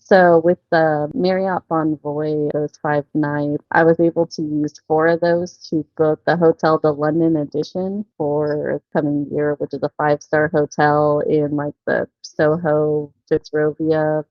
So with the Marriott Bonvoy, those 5 nights, I was able to use 4 of those to book the Hotel de London edition for coming year, which is a 5-star hotel in like the Soho, Fitzrovia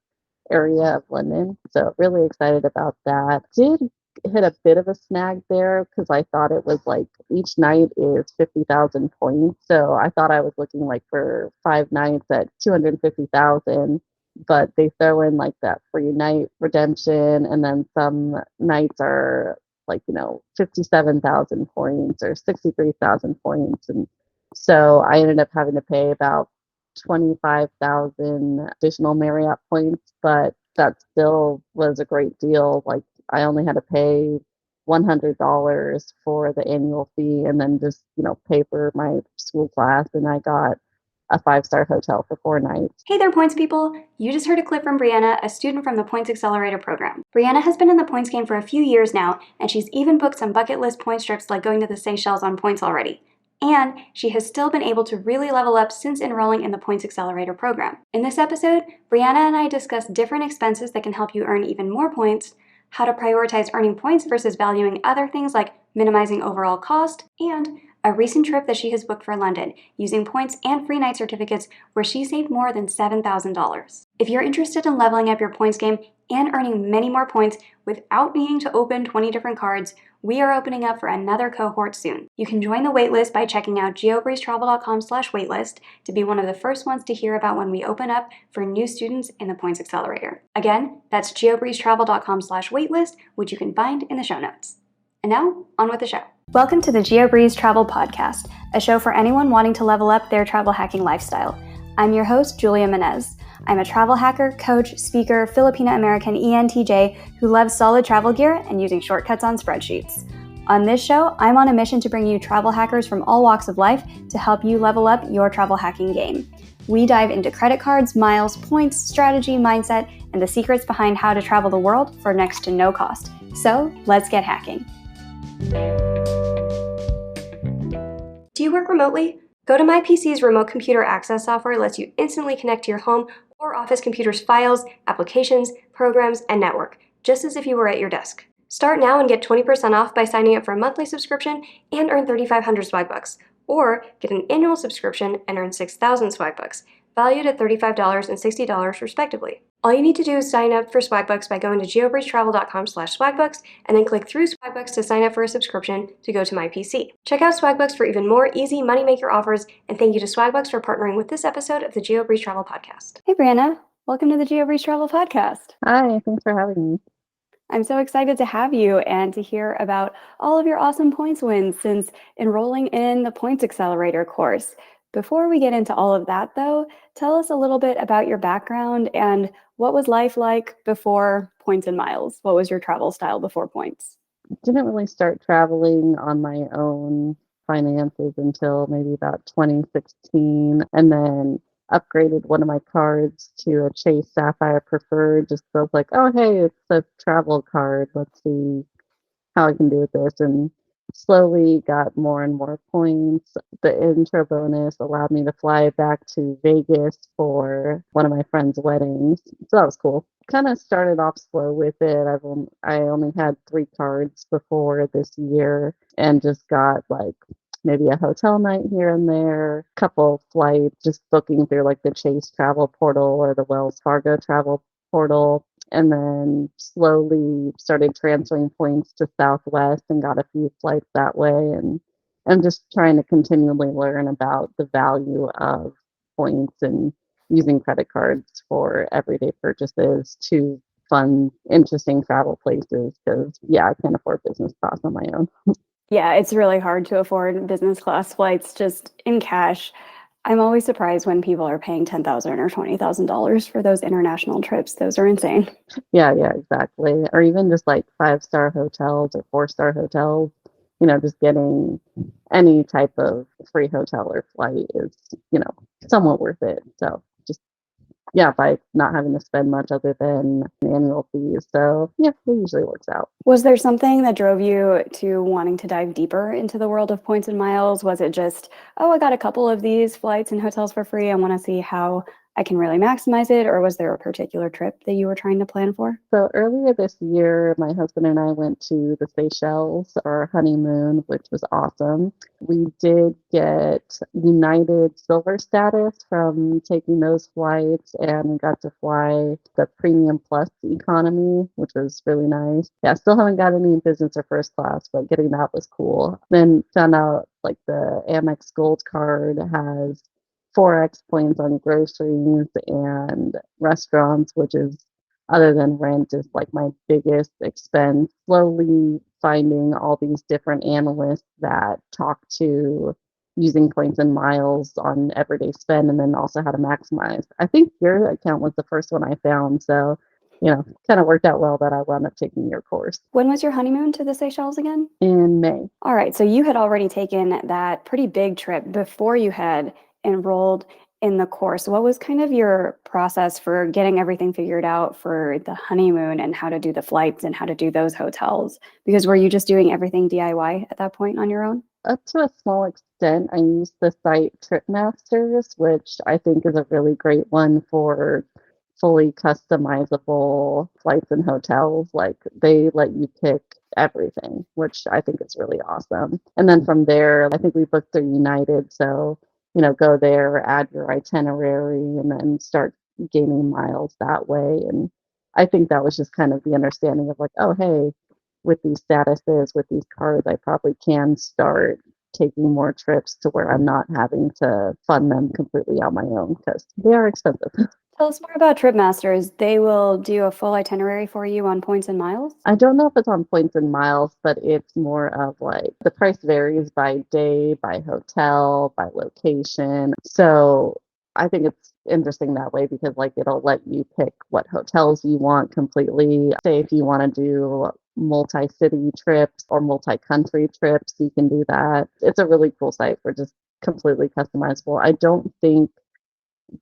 area of London. So really excited about that. Did hit a bit of a snag there because I thought it was like each night is 50,000 points. So I thought I was looking like for 5 nights at 250,000, but they throw in like that free night redemption, and then some nights are like 57,000 points or 63,000 points, and so I ended up having to pay about 25,000 additional Marriott points, but that still was a great deal. Like I only had to pay $100 for the annual fee and then just, pay for my school class, and I got a 5-star hotel for 4 nights. Hey there, Points people! You just heard a clip from Breanna, a student from the Points Accelerator program. Breanna has been in the points game for a few years now, and she's even booked some bucket list points trips like going to the Seychelles on points already. And she has still been able to really level up since enrolling in the Points Accelerator program. In this episode, Breanna and I discuss different expenses that can help you earn even more points, how to prioritize earning points versus valuing other things like minimizing overall cost, and a recent trip that she has booked for London using points and free night certificates where she saved more than $7,000. If you're interested in leveling up your points game and earning many more points without needing to open 20 different cards, we are opening up for another cohort soon. You can join the waitlist by checking out geobreezetravel.com/waitlist to be one of the first ones to hear about when we open up for new students in the Points Accelerator. Again, that's geobreezetravel.com/waitlist, which you can find in the show notes. And now, on with the show. Welcome to the Geobreeze Travel Podcast, a show for anyone wanting to level up their travel hacking lifestyle. I'm your host, Julia Menez. I'm a travel hacker, coach, speaker, Filipino-American ENTJ who loves solid travel gear and using shortcuts on spreadsheets. On this show, I'm on a mission to bring you travel hackers from all walks of life to help you level up your travel hacking game. We dive into credit cards, miles, points, strategy, mindset, and the secrets behind how to travel the world for next to no cost. So, let's get hacking. Do you work remotely? Go to MyPC's remote computer access software lets you instantly connect to your home or office computer's files, applications, programs, and network, just as if you were at your desk. Start now and get 20% off by signing up for a monthly subscription and earn 3,500 swag bucks, or get an annual subscription and earn 6,000 swag bucks, valued at $35 and $60 respectively. All you need to do is sign up for Swagbucks by going to geobreezetravel.com/swagbucks and then click through Swagbucks to sign up for a subscription to go to MyPC. Check out Swagbucks for even more easy moneymaker offers, and thank you to Swagbucks for partnering with this episode of the Geobreeze Travel Podcast. Hey Breanna, welcome to the Geobreeze Travel Podcast. Hi, thanks for having me. I'm so excited to have you and to hear about all of your awesome points wins since enrolling in the Points Accelerator course. Before we get into all of that, though, tell us a little bit about your background and what was life like before points and miles? What was your travel style before points? Didn't really start traveling on my own finances until maybe about 2016, and then upgraded one of my cards to a Chase Sapphire Preferred. Just felt like, oh, hey, it's a travel card. Let's see how I can do with this. And slowly got more and more points. The intro bonus allowed me to fly back to Vegas for one of my friend's weddings. So that was cool. Kind of started off slow with it. I only had 3 cards before this year and just got like maybe a hotel night here and there, couple flights, just booking through like the Chase travel portal or the Wells Fargo travel portal. And then slowly started transferring points to Southwest and got a few flights that way. And I'm just trying to continually learn about the value of points and using credit cards for everyday purchases to fun, interesting travel places. Because, yeah, I can't afford business class on my own. Yeah, it's really hard to afford business class flights just in cash. I'm always surprised when people are paying $10,000 or $20,000 for those international trips. Those are insane. Yeah, exactly. Or even just like 5-star hotels or 4-star hotels. Just getting any type of free hotel or flight is, somewhat worth it. So just, yeah, by not having to spend much other than annual fees. So yeah, it usually works out. Was there something that drove you to wanting to dive deeper into the world of points and miles? Was it just, oh, I got a couple of these flights and hotels for free. I want to see how I can really maximize it? Or was there a particular trip that you were trying to plan for? So earlier this year, my husband and I went to the Seychelles for our honeymoon, which was awesome. We did get United Silver status from taking those flights, and we got to fly the Premium Plus economy, which was really nice. Yeah, still haven't got any business or first class, but getting that was cool. Then found out like the Amex Gold card has 4x points on groceries and restaurants, which is other than rent is like my biggest expense. Slowly finding all these different analysts that talk to using points and miles on everyday spend and then also how to maximize. I think your account was the first one I found. So, kind of worked out well that I wound up taking your course When was your honeymoon to the Seychelles again? in May. All right, so you had already taken that pretty big trip before you had enrolled in the course. What was kind of your process for getting everything figured out for the honeymoon and how to do the flights and how to do those hotels? Because were you just doing everything DIY at that point on your own? Up to a small extent, I use the site TripMasters, which I think is a really great one for fully customizable flights and hotels. Like they let you pick everything, which I think is really awesome. And then from there, I think we booked through United. So, go there, add your itinerary, and then start gaining miles that way. And I think that was just kind of the understanding of like, oh, hey, with these statuses, with these cards, I probably can start taking more trips to where I'm not having to fund them completely on my own because they are expensive. Tell us more about TripMasters. They will do a full itinerary for you on points and miles. I don't know if it's on points and miles, but it's more of like the price varies by day, by hotel, by location. So I think it's interesting that way because like it'll let you pick what hotels you want completely. Say if you want to do multi-city trips or multi-country trips, you can do that. It's a really cool site for just completely customizable. I don't think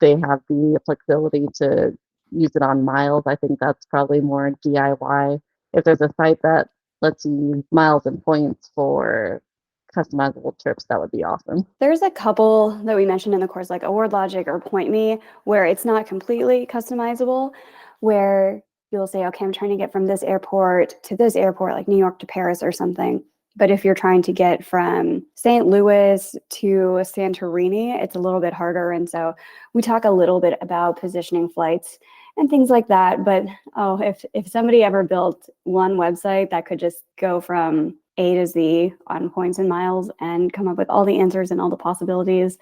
they have the flexibility to use it on miles. I think that's probably more DIY. If there's a site that lets you use miles and points for customizable trips, that would be awesome. There's a couple that we mentioned in the course, like Award Logic or Point Me, where it's not completely customizable, where you'll say, okay, I'm trying to get from this airport to this airport, like New York to Paris or something. But if you're trying to get from St. Louis to Santorini, it's a little bit harder. And so we talk a little bit about positioning flights and things like that. But if somebody ever built one website that could just go from A to Z on points and miles and come up with all the answers and all the possibilities,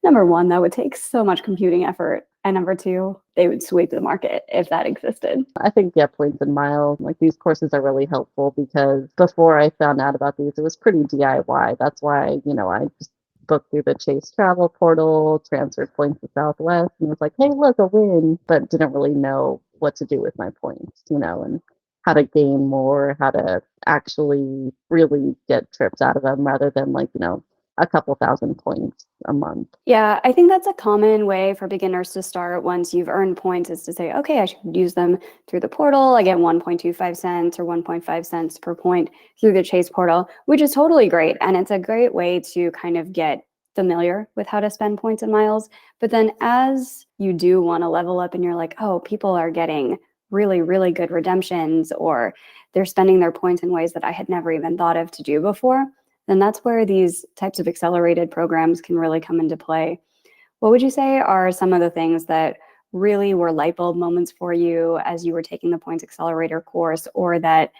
number one, that would take so much computing effort. And number two, they would sweep the market if that existed. I think, yeah, points and miles, like these courses are really helpful because before I found out about these, it was pretty DIY. That's why, I just booked through the Chase travel portal, transferred points to Southwest, and was like, hey, look, a win, but didn't really know what to do with my points, and how to gain more, how to actually really get trips out of them rather than like, a couple thousand points a month. Yeah, I think that's a common way for beginners to start once you've earned points is to say, okay, I should use them through the portal. I get 1.25 cents or 1.5 cents per point through the Chase portal, which is totally great. And it's a great way to kind of get familiar with how to spend points and miles. But then as you do want to level up and you're like, oh, people are getting really, really good redemptions or they're spending their points in ways that I had never even thought of to do before, then that's where these types of accelerated programs can really come into play. What would you say are some of the things that really were light bulb moments for you as you were taking the Points Accelerator course, or that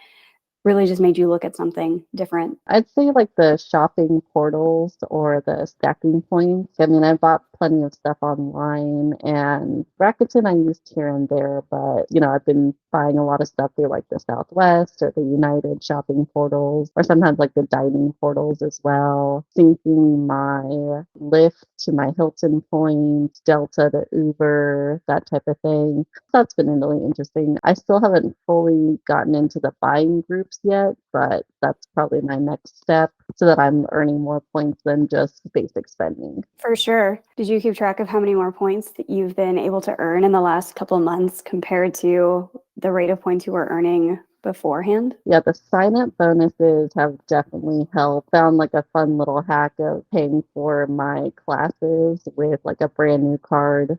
really just made you look at something different? I'd say like the shopping portals or the stacking points. I mean, I bought plenty of stuff online and Rakuten I used here and there, but I've been buying a lot of stuff through like the Southwest or the United shopping portals or sometimes like the dining portals as well. Syncing my Lyft to my Hilton points, Delta to Uber, that type of thing. That's been really interesting. I still haven't fully gotten into the buying groups yet, but that's probably my next step so that I'm earning more points than just basic spending. For sure. Did you keep track of how many more points that you've been able to earn in the last couple of months compared to the rate of points you were earning beforehand? Yeah, the sign up bonuses have definitely helped. Found like a fun little hack of paying for my classes with like a brand new card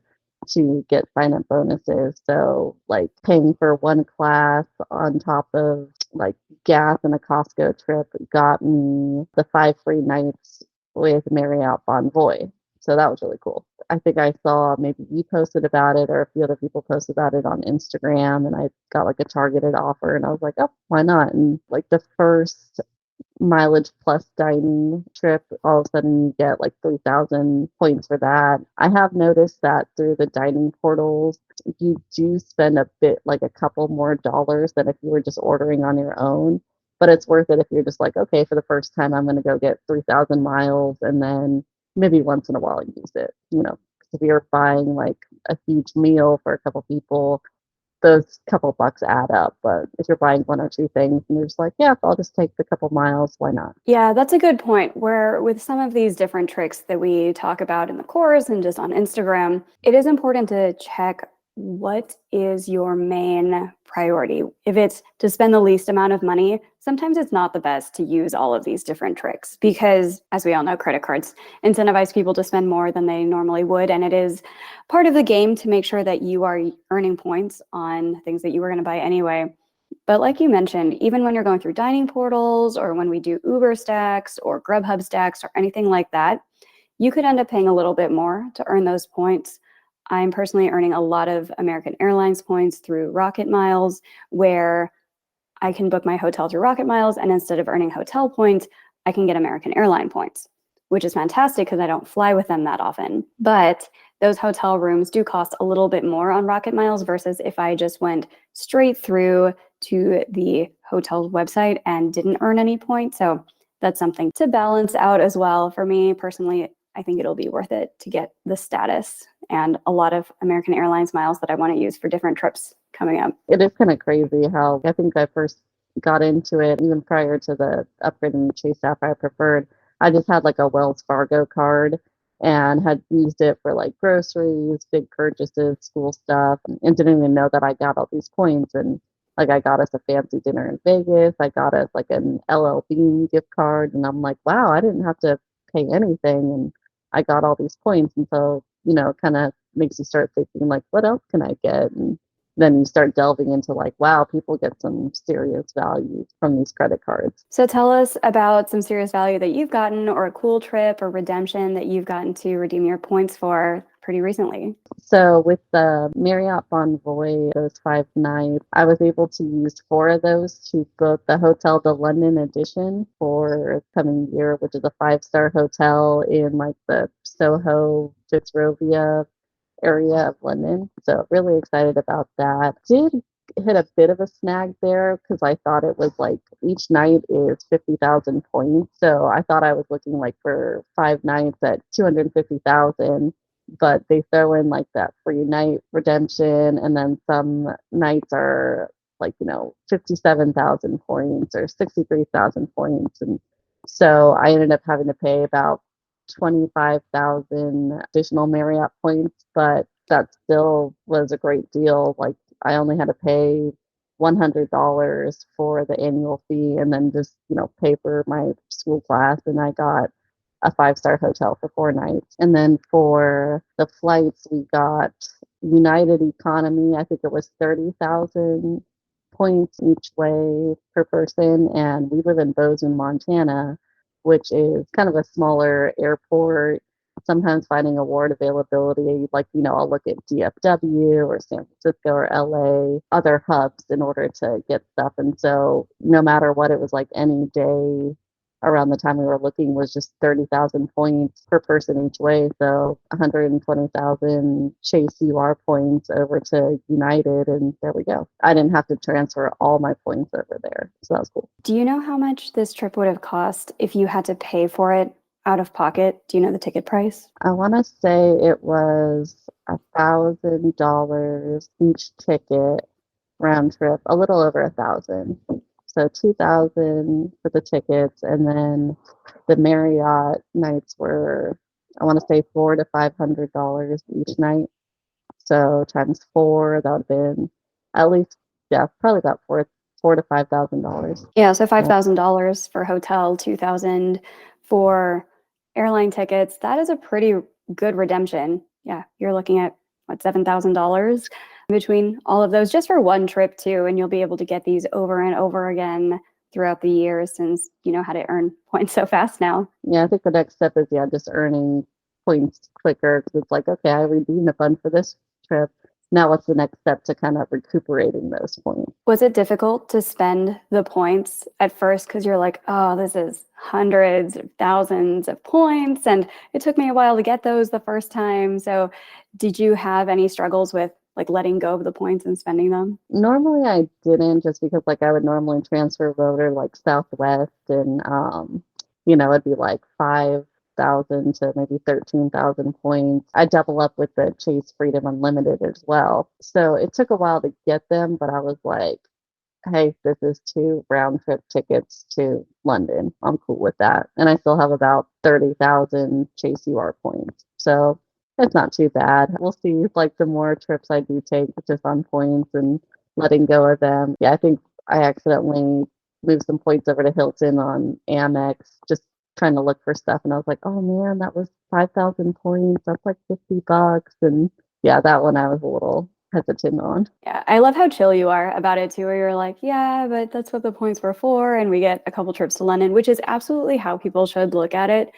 to get sign-up bonuses. So, like, paying for one class on top of, like, gas and a Costco trip got me the 5 free nights with Marriott Bonvoy. So that was really cool. I think I saw maybe you posted about it or a few other people posted about it on Instagram, and I got, like, a targeted offer, and I was like, "Oh, why not?" And, like, the first mileage plus dining trip, all of a sudden you get like 3,000 points for that. I have noticed that through the dining portals, you do spend a bit, like a couple more dollars than if you were just ordering on your own. But it's worth it if you're just like, okay, for the first time, I'm going to go get 3,000 miles and then maybe once in a while use it. 'Cause if you're buying like a huge meal for a couple people, those couple bucks add up. But if you're buying one or two things and you're just like, yeah, I'll just take the couple miles, why not? Yeah, that's a good point. Where with some of these different tricks that we talk about in the course and just on Instagram, it is important to check what is your main priority. If it's to spend the least amount of money, sometimes it's not the best to use all of these different tricks because, as we all know, credit cards incentivize people to spend more than they normally would. And it is part of the game to make sure that you are earning points on things that you were going to buy anyway. But like you mentioned, even when you're going through dining portals or when we do Uber stacks or Grubhub stacks or anything like that, you could end up paying a little bit more to earn those points. I'm personally earning a lot of American Airlines points through Rocket Miles, where I can book my hotel through Rocket Miles, and instead of earning hotel points, I can get American Airline points, which is fantastic because I don't fly with them that often. But those hotel rooms do cost a little bit more on Rocket Miles versus if I just went straight through to the hotel's website and didn't earn any points. So that's something to balance out as well. For me personally, I think it'll be worth it to get the status and a lot of American Airlines miles that I want to use for different trips coming up. It is kind of crazy how I think I first got into it even prior to the upgrading to Chase Sapphire Preferred. I just had like a Wells Fargo card and had used it for like groceries, big purchases, school stuff, and didn't even know that I got all these points. And like I got us a fancy dinner in Vegas. I got us like an LL Bean gift card, and I'm like, wow, I didn't have to pay anything, and I got all these points. And so, kind of makes you start thinking like, what else can I get? And then you start delving into like, wow, people get some serious value from these credit cards. So tell us about some serious value that you've gotten or a cool trip or redemption that you've gotten to redeem your points for pretty recently. So with the Marriott Bonvoy, those 5 nights, I was able to use 4 of those to book the Hotel de London edition for coming year, which is a 5-star hotel in like the Soho, Fitzrovia area of London. So really excited about that. Did hit a bit of a snag there because I thought it was like each night is 50,000 points. So I thought I was looking like for 5 nights at 250,000, but they throw in like that free night redemption, and then some nights are like 57,000 points or 63,000 points, and so I ended up having to pay about 25,000 additional Marriott points, but that still was a great deal. Like I only had to pay $100 for the annual fee and then just, pay for my school class, and I got a 5-star hotel for 4 nights. And then for the flights, we got United Economy. I think it was 30,000 points each way per person, and we live in Bozeman, Montana, which is kind of a smaller airport. Sometimes finding award availability, like, I'll look at DFW or San Francisco or LA, other hubs in order to get stuff. And so no matter what, it was like any day around the time we were looking was just 30,000 points per person each way. So 120,000 Chase UR points over to United, and there we go. I didn't have to transfer all my points over there. So that was cool. Do you know how much this trip would have cost if you had to pay for it out of pocket? Do you know the ticket price? I want to say it was $1,000 each ticket round trip, a little over 1,000. So 2,000 for the tickets, and then the Marriott nights were, I want to say, $400 to $500 each night. So times 4, that would have been at least, yeah, probably about four to $5,000. Yeah, so $5,000 for hotel, 2,000 for airline tickets. That is a pretty good redemption. Yeah, you're looking at $7,000 between all of those just for one trip too. And you'll be able to get these over and over again throughout the year since you know how to earn points so fast now. Yeah, I think the next step is, yeah, just earning points quicker because it's like, okay, I redeemed a fund for this trip. Now what's the next step to kind of recuperating those points? Was it difficult to spend the points at first because you're like, oh, this is hundreds of thousands of points, and it took me a while to get those the first time. So did you have any struggles with like letting go of the points and spending them? Normally I didn't just because like I would normally transfer voter like Southwest and it'd be like 5,000 to maybe 13,000 points. I double up with the Chase Freedom Unlimited as well. So it took a while to get them, but I was like, hey, this is 2 round trip tickets to London. I'm cool with that. And I still have about 30,000 Chase UR points. So it's not too bad. We'll see like the more trips I do take just on points and letting go of them. Yeah, I think I accidentally moved some points over to Hilton on Amex, just trying to look for stuff. And I was like, oh man, that was 5,000 points. That's like $50. And yeah, that one I was a little hesitant on. Yeah, I love how chill you are about it too, where you're like, yeah, but that's what the points were for. And we get a couple trips to London, which is absolutely how people should look at it.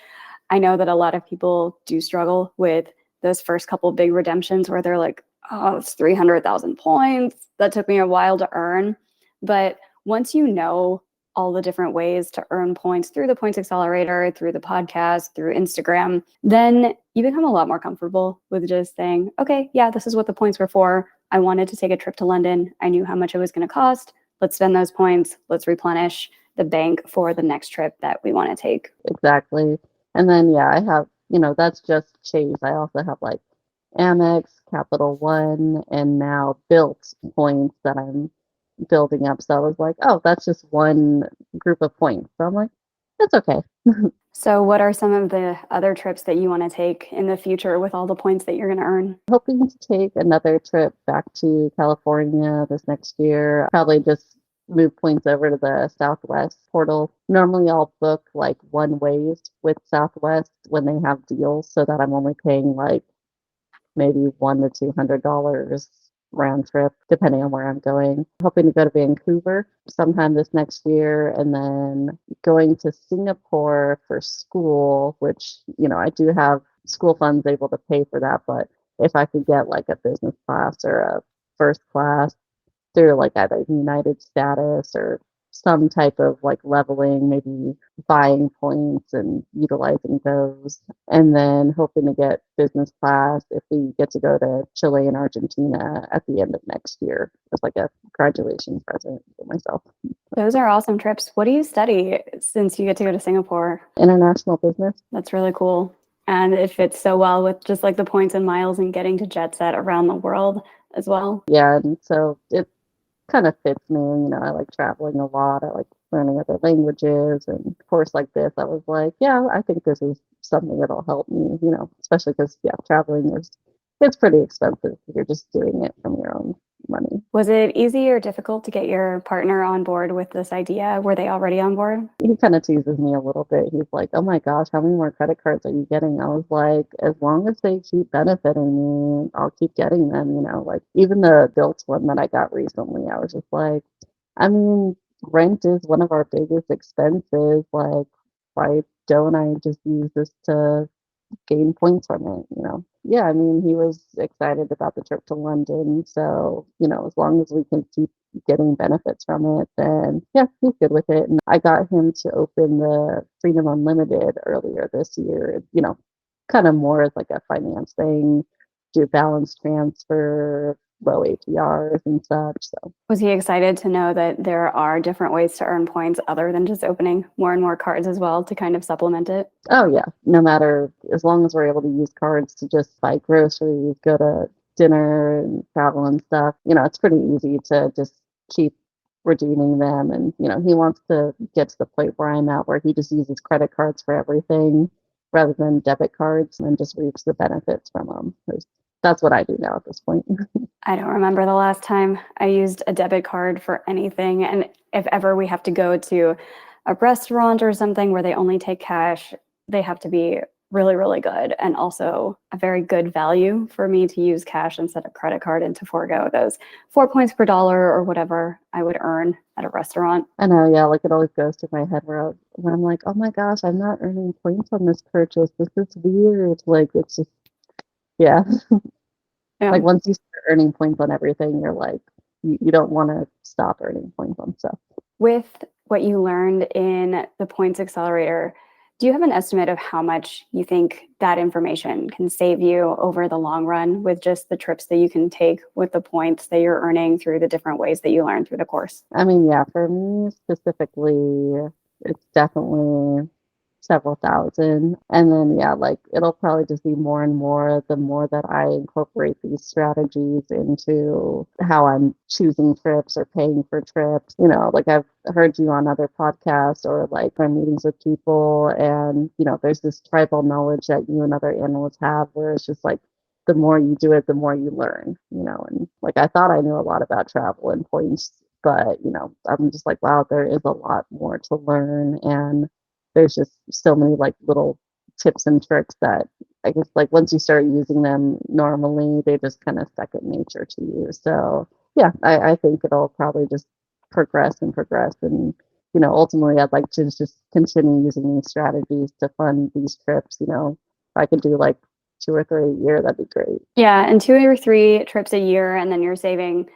I know that a lot of people do struggle with those first couple big redemptions where they're like, oh, it's 300,000 points. That took me a while to earn. But once you know all the different ways to earn points through the Points Accelerator, through the podcast, through Instagram, then you become a lot more comfortable with just saying, okay, yeah, this is what the points were for. I wanted to take a trip to London. I knew how much it was going to cost. Let's spend those points. Let's replenish the bank for the next trip that we want to take. Exactly. And then, yeah, I have, that's just Chase. I also have like Amex, Capital One, and now Built points that I'm building up. So I was like, oh, that's just one group of points. So I'm like, that's okay. So what are some of the other trips that you want to take in the future with all the points that you're going to earn? Hoping to take another trip back to California this next year. Probably just move points over to the Southwest portal. Normally I'll book like one ways with Southwest when they have deals so that I'm only paying like maybe $100 to $200 round trip, depending on where I'm going. Hoping to go to Vancouver sometime this next year, and then going to Singapore for school, which, I do have school funds able to pay for that, but if I could get like a business class or a first class through like either United status or some type of like leveling, maybe buying points and utilizing those, and then hoping to get business class if we get to go to Chile and Argentina at the end of next year as like a graduation present for myself. Those are awesome trips. What do you study since you get to go to Singapore? International business. That's really cool. And it fits so well with just like the points and miles and getting to jet set around the world as well. Yeah, and so it kind of fits me. I like traveling a lot. I like learning other languages. And of course, like this, I was like, yeah, I think this is something that'll help me, especially because, yeah, traveling it's pretty expensive if you're just doing it from your own money. Was it easy or difficult to get your partner on board with this idea? Were they already on board? He kind of teases me a little bit. He's like, oh my gosh, how many more credit cards are you getting? I was like, as long as they keep benefiting me, I'll keep getting them, like even the built one that I got recently, I was just like, I mean, rent is one of our biggest expenses. Like, why don't I just use this to gain points from it? Yeah, I mean, he was excited about the trip to London. So, as long as we can keep getting benefits from it, then yeah, he's good with it. And I got him to open the Freedom Unlimited earlier this year, kind of more as like a finance thing, do balance transfer, low APRs and such. So was he excited to know that there are different ways to earn points other than just opening more and more cards as well to kind of supplement it? oh yeah, no matter, as long as we're able to use cards to just buy groceries, go to dinner and travel and stuff, it's pretty easy to just keep redeeming them. And he wants to get to the point where I'm at where he just uses credit cards for everything rather than debit cards and just reaps the benefits from them. That's what I do now at this point. I don't remember the last time I used a debit card for anything. And if ever we have to go to a restaurant or something where they only take cash, they have to be really, really good, and also a very good value for me to use cash instead of credit card and to forego those 4 points per dollar or whatever I would earn at a restaurant. I know, yeah, like it always goes through my head when I'm like, oh my gosh, I'm not earning points on this purchase. This is weird. Like it's just, yeah. Yeah. Like once you start earning points on everything, you're like, you don't want to stop earning points on stuff. With what you learned in the Points Accelerator, do you have an estimate of how much you think that information can save you over the long run with just the trips that you can take with the points that you're earning through the different ways that you learn through the course? I mean, yeah, for me specifically, it's definitely several thousand. And then, yeah, like it'll probably just be more and more the more that I incorporate these strategies into how I'm choosing trips or paying for trips. Like I've heard you on other podcasts or like my meetings with people, and, there's this tribal knowledge that you and other analysts have where it's just like, the more you do it, the more you learn, and like I thought I knew a lot about travel and points, but I'm just like, wow, there is a lot more to learn, and there's just so many like little tips and tricks that I guess like once you start using them normally, they just kind of second nature to you. So yeah, I think it'll probably just progress and progress, and ultimately I'd like to just continue using these strategies to fund these trips. If I could do like 2 or 3 a year, that'd be great. Yeah, and 2 or 3 trips a year, and then you're saving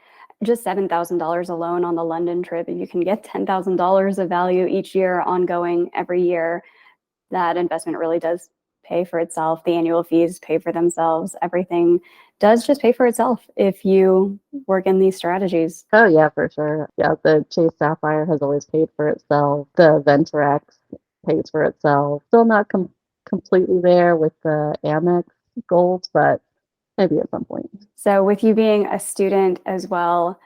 just $7,000 alone on the London trip. If you can get $10,000 of value each year, ongoing every year, that investment really does pay for itself. The annual fees pay for themselves. Everything does just pay for itself if you work in these strategies. Oh yeah, for sure. Yeah, the Chase Sapphire has always paid for itself. The Venturex pays for itself. Still not completely there with the Amex Gold, but maybe at some point. So, with you being a student as well,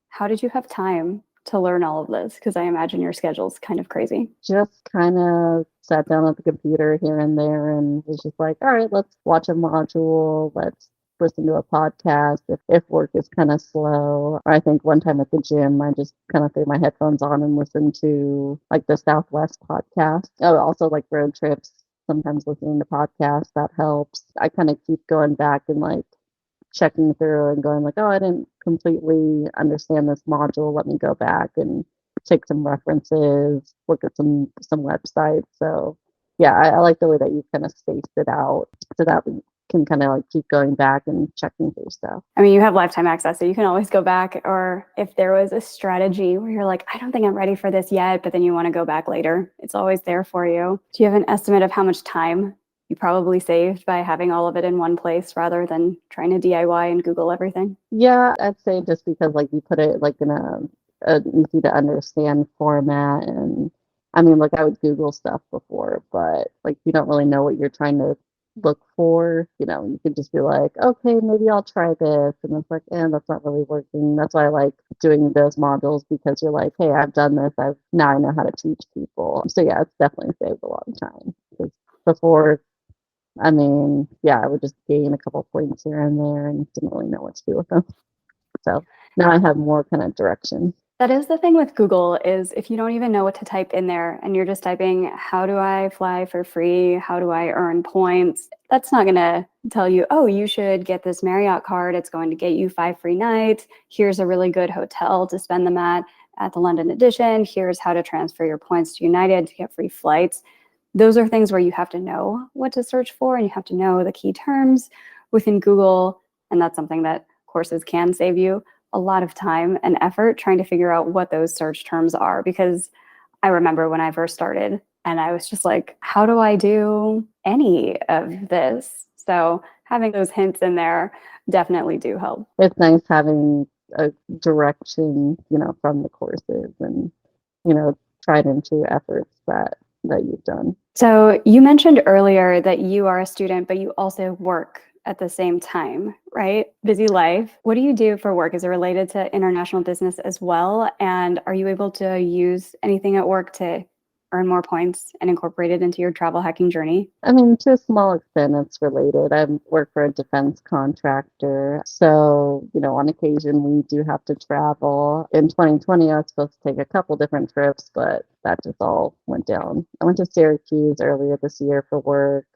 how did you have time to learn all of this? Because I imagine your schedule's kind of crazy. Just kind of sat down at the computer here and there and was just like, all right, let's watch a module. Let's listen to a podcast if work is kind of slow. Or I think one time at the gym, I just kind of threw my headphones on and listened to like the Southwest podcast. Oh, also like road trips. Sometimes listening to podcasts, that helps. I kind of keep going back and like checking through and going like, oh, I didn't completely understand this module. Let me go back and take some references, look at some websites. So yeah, I like the way that you kind of spaced it out so that we can kind of like keep going back and checking through stuff. I mean, you have lifetime access, so you can always go back. Or if there was a strategy where you're like, I don't think I'm ready for this yet, but then you want to go back later, it's always there for you. Do you have an estimate of how much time you probably saved by having all of it in one place rather than trying to DIY and Google everything? Yeah, I'd say just because like you put it like in an easy to understand format, and I mean like I would Google stuff before, but like you don't really know what you're trying to look for. You can just be like, okay, maybe I'll try this, and it's like, that's not really working. That's why I like doing those modules, because you're like, hey, I've done this. Now I know how to teach people. So yeah, it's definitely saved a lot of time. Because before, I mean, yeah, I would just gain a couple points here and there and didn't really know what to do with them. So now I have more kind of direction. That is the thing with Google, is if you don't even know what to type in there and you're just typing, how do I fly for free? How do I earn points? That's not going to tell you, oh, you should get this Marriott card. It's going to get you 5 free nights. Here's a really good hotel to spend them at the London edition. Here's how to transfer your points to United to get free flights. Those are things where you have to know what to search for and you have to know the key terms within Google. And that's something that courses can save you a lot of time and effort trying to figure out what those search terms are. Because I remember when I first started and I was just like, how do I do any of this? So having those hints in there definitely do help. It's nice having a direction, from the courses and, tried and true efforts that you've done. So you mentioned earlier that you are a student, but you also work at the same time, right? Busy life. What do you do for work? Is it related to international business as well? And are you able to use anything at work to earn more points and incorporate it into your travel hacking journey? I mean, to a small extent, it's related. I work for a defense contractor. So, on occasion, we do have to travel. In 2020, I was supposed to take a couple different trips, but that just all went down. I went to Syracuse earlier this year for work.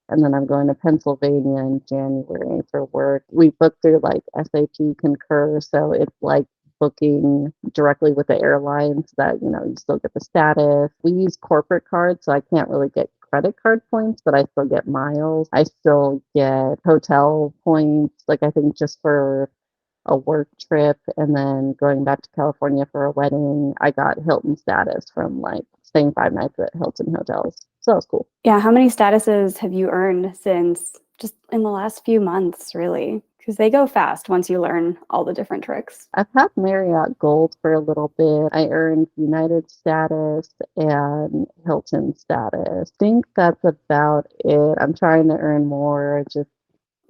And then I'm going to Pennsylvania in January for work. We booked through like SAP Concur, so it's like booking directly with the airline so that, you still get the status. We use corporate cards, so I can't really get credit card points, but I still get miles. I still get hotel points, like I think just for a work trip and then going back to California for a wedding, I got Hilton status from like staying 5 nights at Hilton hotels. So that was cool. Yeah, how many statuses have you earned since just in the last few months, really? Because they go fast once you learn all the different tricks. I've had Marriott Gold for a little bit. I earned United status and Hilton status. I think that's about it. I'm trying to earn more. Just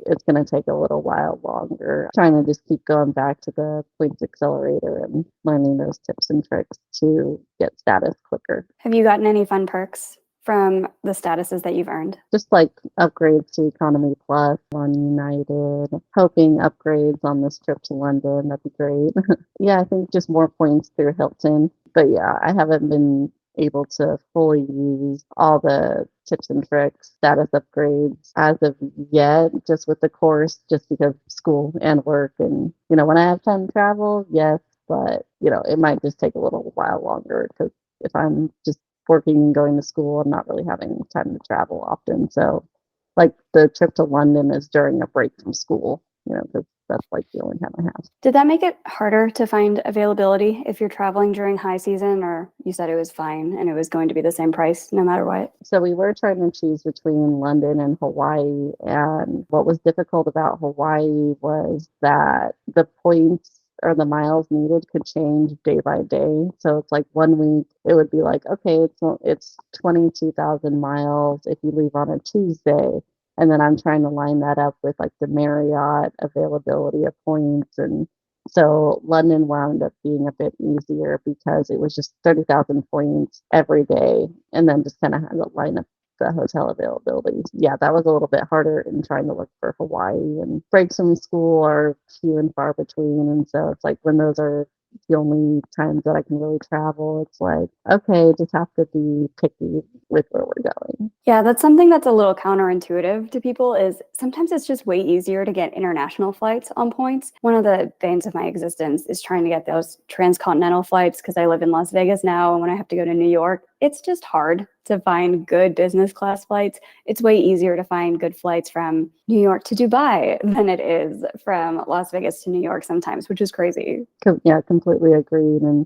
it's going to take a little while longer. Trying to just keep going back to the Points Accelerator and learning those tips and tricks to get status quicker. Have you gotten any fun perks from the statuses that you've earned? Just like upgrades to Economy Plus on United, hoping upgrades on this trip to London. That'd be great. Yeah, I think just more points through Hilton. But yeah, I haven't been able to fully use all the tips and tricks, status upgrades as of yet, just with the course, just because school and work. And, when I have time to travel, yes, but, it might just take a little while longer because if I'm just working and going to school, I'm not really having time to travel often. So, like the trip to London is during a break from school, because that's like the only time I have. Did that make it harder to find availability if you're traveling during high season, or you said it was fine and it was going to be the same price no matter what? So we were trying to choose between London and Hawaii. And what was difficult about Hawaii was that the points or the miles needed could change day by day. So it's like one week it would be like, okay, it's 22,000 miles if you leave on a Tuesday. And then I'm trying to line that up with like the Marriott availability of points. And so London wound up being a bit easier because it was just 30,000 points every day. And then just kind of had to line up the hotel availability. Yeah, that was a little bit harder in trying to look for Hawaii, and breaks from school are few and far between. And so it's like when those are the only times that I can really travel, it's like, okay, just have to be picky with where we're going. Yeah, that's something that's a little counterintuitive to people is sometimes it's just way easier to get international flights on points. One of the veins of my existence is trying to get those transcontinental flights because I live in Las Vegas now, and when I have to go to New York, it's just hard to find good business class flights. It's way easier to find good flights from New York to Dubai than it is from Las Vegas to New York sometimes, which is crazy. Yeah, completely agreed. And,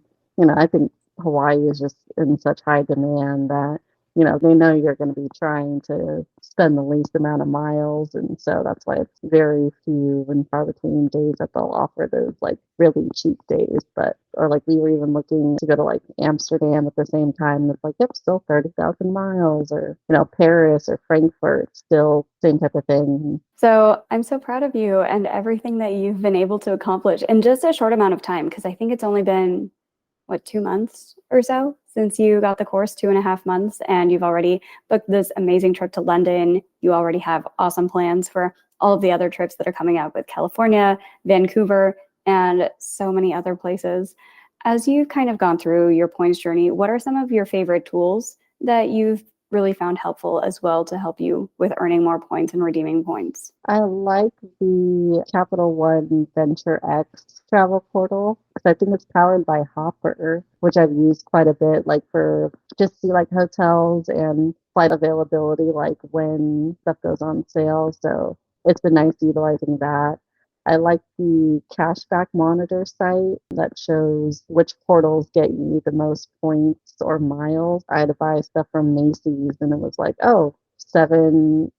I think Hawaii is just in such high demand that, they know you're going to be trying to spend the least amount of miles. And so that's why it's very few and far between days that they'll offer those like really cheap days. But, or like we were even looking to go to like Amsterdam at the same time. And it's like, yep, still 30,000 miles, or, Paris or Frankfurt, still same type of thing. So I'm so proud of you and everything that you've been able to accomplish in just a short amount of time, because I think it's only been, 2 months or so since you got the course, 2.5 months, and you've already booked this amazing trip to London. You already have awesome plans for all of the other trips that are coming up with California, Vancouver, and so many other places. As you've kind of gone through your points journey, what are some of your favorite tools that you've really found helpful as well to help you with earning more points and redeeming points? I like the Capital One Venture X travel portal because I think it's powered by Hopper, which I've used quite a bit, like for just see like hotels and flight availability, like when stuff goes on sale. So it's been nice utilizing that. I like the cashback monitor site that shows which portals get you the most points or miles. I had to buy stuff from Macy's and it was like, oh, seven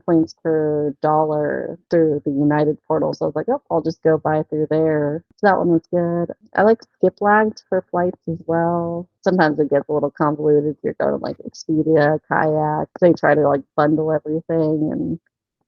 points per dollar through the United portal. So I was like, oh, I'll just go buy through there. So that one was good. I like skip lags for flights as well. Sometimes it gets a little convoluted if you're going to like Expedia, Kayak. They try to like bundle everything, and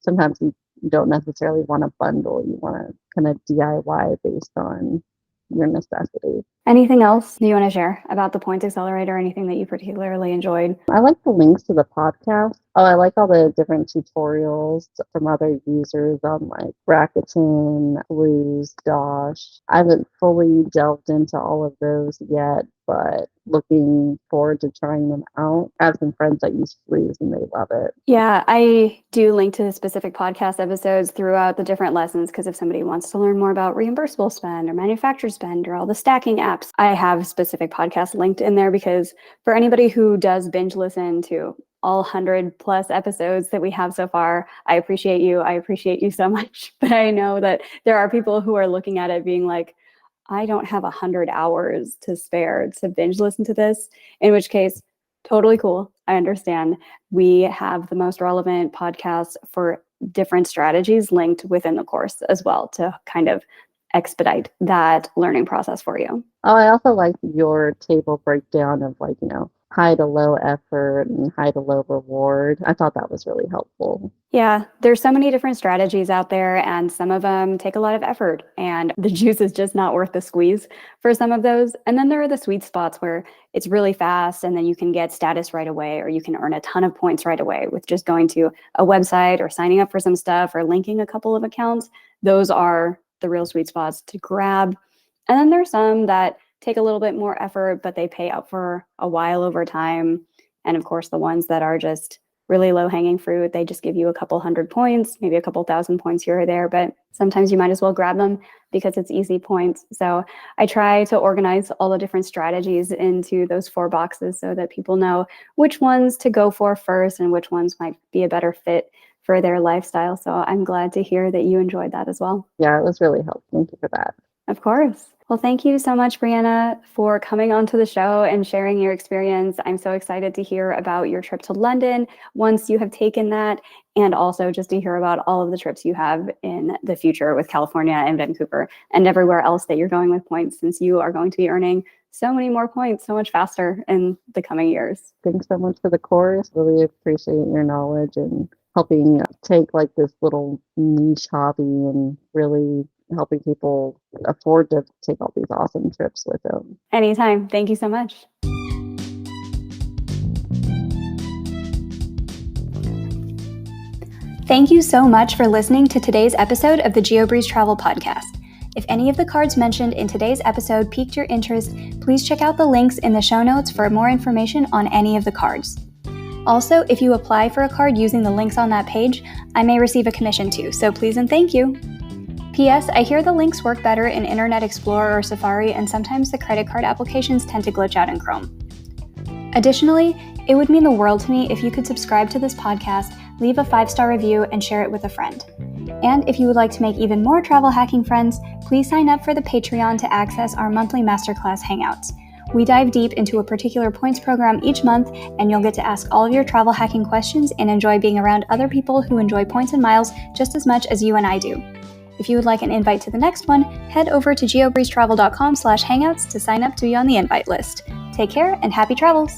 sometimes you don't necessarily want to bundle. You want to kind of DIY based on your necessity. Anything else you want to share about the Points Accelerator? Anything that you particularly enjoyed? I like the links to the podcast. Oh, I like all the different tutorials from other users on like Rakuten, Blues, Dosh. I haven't fully delved into all of those yet, but looking forward to trying them out. I have some friends that use Blues and they love it. Yeah, I do link to specific podcast episodes throughout the different lessons because if somebody wants to learn more about reimbursable spend or manufacturer spend or all the stacking apps, I have specific podcasts linked in there because for anybody who does binge listen to all 100+ episodes that we have so far, I appreciate you. I appreciate you so much. But I know that there are people who are looking at it being like, I don't have 100 hours to spare to binge listen to this, in which case, totally cool. I understand. We have the most relevant podcasts for different strategies linked within the course as well to kind of expedite that learning process for you. Oh, I also like your table breakdown of like, high to low effort and high to low reward. I thought that was really helpful. Yeah, there's so many different strategies out there, and some of them take a lot of effort, and the juice is just not worth the squeeze for some of those. And then there are the sweet spots where it's really fast, and then you can get status right away, or you can earn a ton of points right away with just going to a website or signing up for some stuff or linking a couple of accounts. Those are the real sweet spots to grab. And then there's some that take a little bit more effort, but they pay out for a while over time. And of course, the ones that are just really low hanging fruit, they just give you a couple hundred points, maybe a couple thousand points here or there, but sometimes you might as well grab them because it's easy points. So I try to organize all the different strategies into those 4 boxes so that people know which ones to go for first and which ones might be a better fit for their lifestyle. So I'm glad to hear that you enjoyed that as well. Yeah, it was really helpful. Thank you for that. Of course. Well, thank you so much, Breanna, for coming onto the show and sharing your experience. I'm so excited to hear about your trip to London once you have taken that, and also just to hear about all of the trips you have in the future with California and Vancouver and everywhere else that you're going with points, since you are going to be earning so many more points so much faster in the coming years. Thanks so much for the course. Really appreciate your knowledge and helping take like this little niche hobby and really helping people afford to take all these awesome trips with them. Anytime. Thank you so much. Thank you so much for listening to today's episode of the Geobreeze Travel Podcast. If any of the cards mentioned in today's episode piqued your interest, please check out the links in the show notes for more information on any of the cards. Also, if you apply for a card using the links on that page, I may receive a commission too, so please and thank you. P.S. I hear the links work better in Internet Explorer or Safari, and sometimes the credit card applications tend to glitch out in Chrome. Additionally, it would mean the world to me if you could subscribe to this podcast, leave a 5-star review, and share it with a friend. And if you would like to make even more travel hacking friends, please sign up for the Patreon to access our monthly masterclass hangouts. We dive deep into a particular points program each month, and you'll get to ask all of your travel hacking questions and enjoy being around other people who enjoy points and miles just as much as you and I do. If you would like an invite to the next one, head over to geobreezetravel.com/hangouts to sign up to be on the invite list. Take care and happy travels!